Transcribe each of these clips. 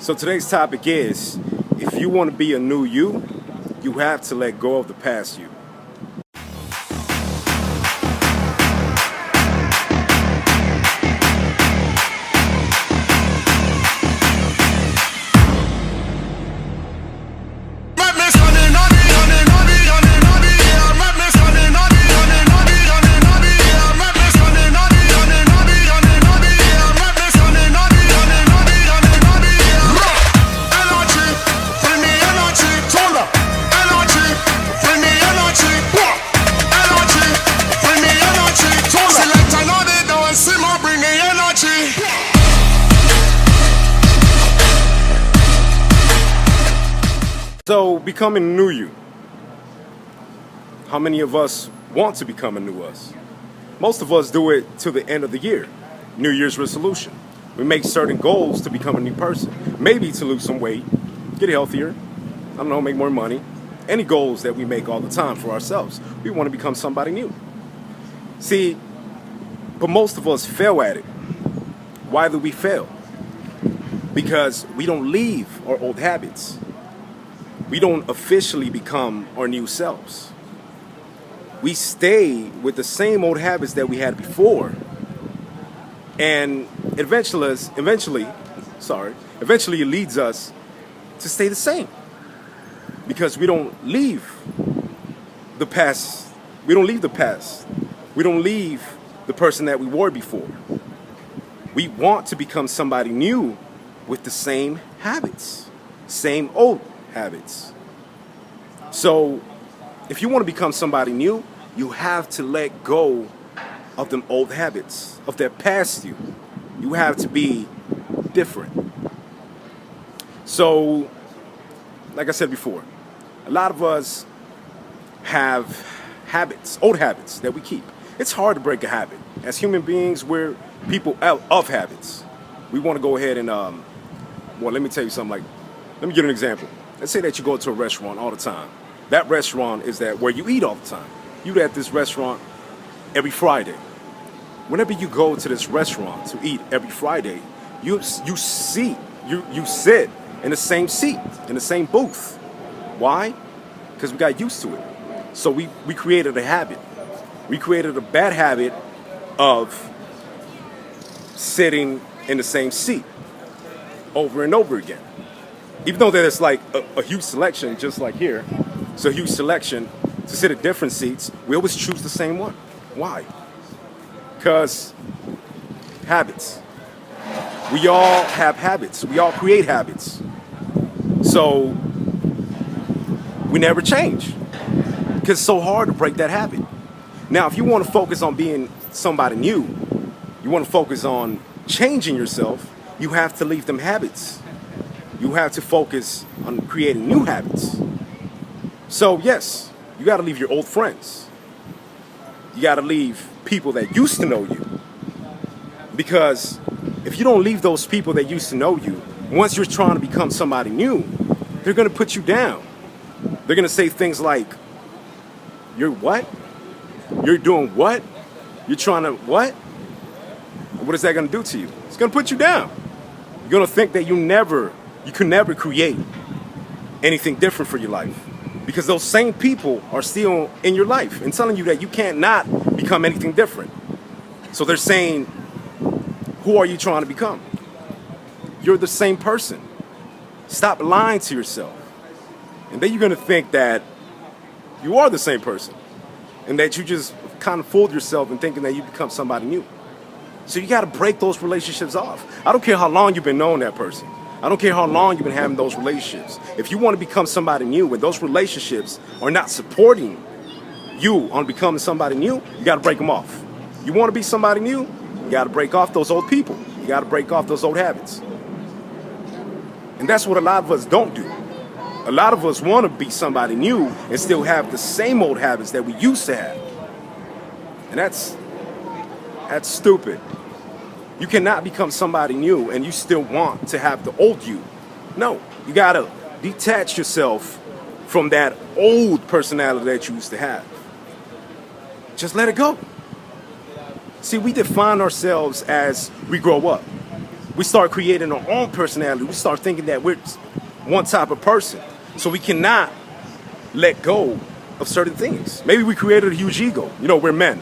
So today's topic is, if you want to be a new you, you have to let go of the past you. So, becoming new you. How many of us want to become a new us? Most of us do it to the end of the year. New Year's resolution. We make certain goals to become a new person. Maybe to lose some weight, get healthier, I don't know, make more money. Any goals that we make all the time for ourselves. We want to become somebody new. See, but most of us fail at it. Why do we fail? Because we don't leave our old habits. We don't officially become our new selves. We stay with the same old habits that we had before. And eventually it leads us to stay the same. Because we don't leave the past. We don't leave the past. We don't leave the person that we were before. We want to become somebody new with the same habits, same old habits. So, if you want to become somebody new, you have to let go of them old habits, of that past you. You have to be different. So, like I said before, a lot of us have habits, old habits that we keep. It's hard to break a habit. As human beings, we're people of habits. We want to go ahead and, let me tell you something. Let me give an example. Let's say that you go to a restaurant all the time. That restaurant is that where you eat all the time. You eat at this restaurant every Friday. Whenever you go to this restaurant to eat every Friday, you sit in the same seat, in the same booth. Why? Because we got used to it. So we created a habit. We created a bad habit of sitting in the same seat over and over again. Even though there's like a huge selection, just like here, it's a huge selection to sit at different seats, we always choose the same one. Why? Because habits. We all have habits. We all create habits. So we never change because it's so hard to break that habit. Now, if you want to focus on being somebody new, you want to focus on changing yourself, you have to leave them habits. You have to focus on creating new habits. So yes, you got to leave your old friends. You got to leave people that used to know you. Because if you don't leave those people that used to know you, once you're trying to become somebody new, they're going to put you down. They're going to say things like, you're what? You're doing what? You're trying to what? What is that going to do to you? It's going to put you down. You're going to think that you can never create anything different for your life. Because those same people are still in your life and telling you that you can't not become anything different. So they're saying, who are you trying to become? You're the same person. Stop lying to yourself. And then you're going to think that you are the same person. And that you just kind of fooled yourself in thinking that you become somebody new. So you got to break those relationships off. I don't care how long you've been knowing that person. I don't care how long you've been having those relationships. If you want to become somebody new and those relationships are not supporting you on becoming somebody new, you got to break them off. You want to be somebody new, you got to break off those old people. You got to break off those old habits. And that's what a lot of us don't do. A lot of us want to be somebody new and still have the same old habits that we used to have. And that's stupid. You cannot become somebody new and you still want to have the old you. No, you gotta detach yourself from that old personality that you used to have. Just let it go. See, we define ourselves as we grow up. We start creating our own personality. We start thinking that we're one type of person. So we cannot let go of certain things. Maybe we created a huge ego. You know, we're men.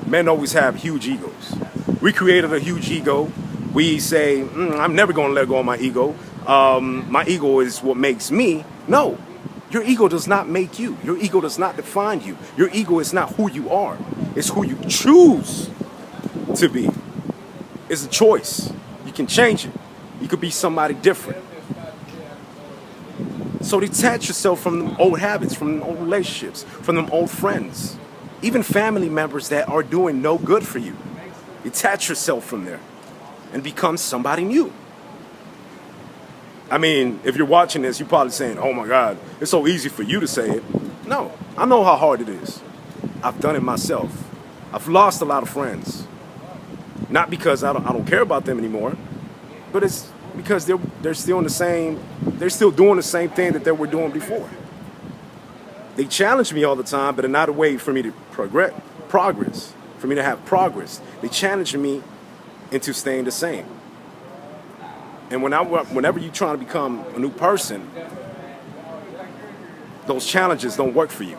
Men always have huge egos. We created a huge ego. We say, I'm never going to let go of my ego. My ego is what makes me. No, your ego does not make you. Your ego does not define you. Your ego is not who you are. It's who you choose to be. It's a choice. You can change it. You could be somebody different. So detach yourself from them old habits, from them old relationships, from them old friends, even family members that are doing no good for you. Detach yourself from there and become somebody new. I mean, if you're watching this, you're probably saying, oh my God, it's so easy for you to say it. No, I know how hard it is. I've done it myself. I've lost a lot of friends. Not because I don't care about them anymore, but it's because they're still in the same, they're still doing the same thing that they were doing before. They challenge me all the time, but in not a way for me to progress, for me to have progress. They challenge me into staying the same. And whenever you're trying to become a new person, those challenges don't work for you.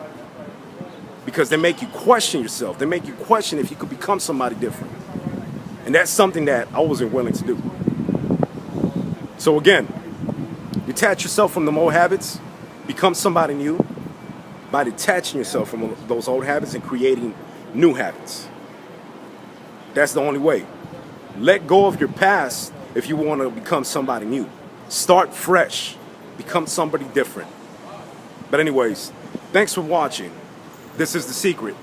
Because they make you question yourself. They make you question if you could become somebody different. And that's something that I wasn't willing to do. So again, detach yourself from the old habits, become somebody new by detaching yourself from those old habits and creating new habits. That's the only way. Let go of your past if you want to become somebody new. Start fresh. Become somebody different. But anyways, thanks for watching. This is The Secret.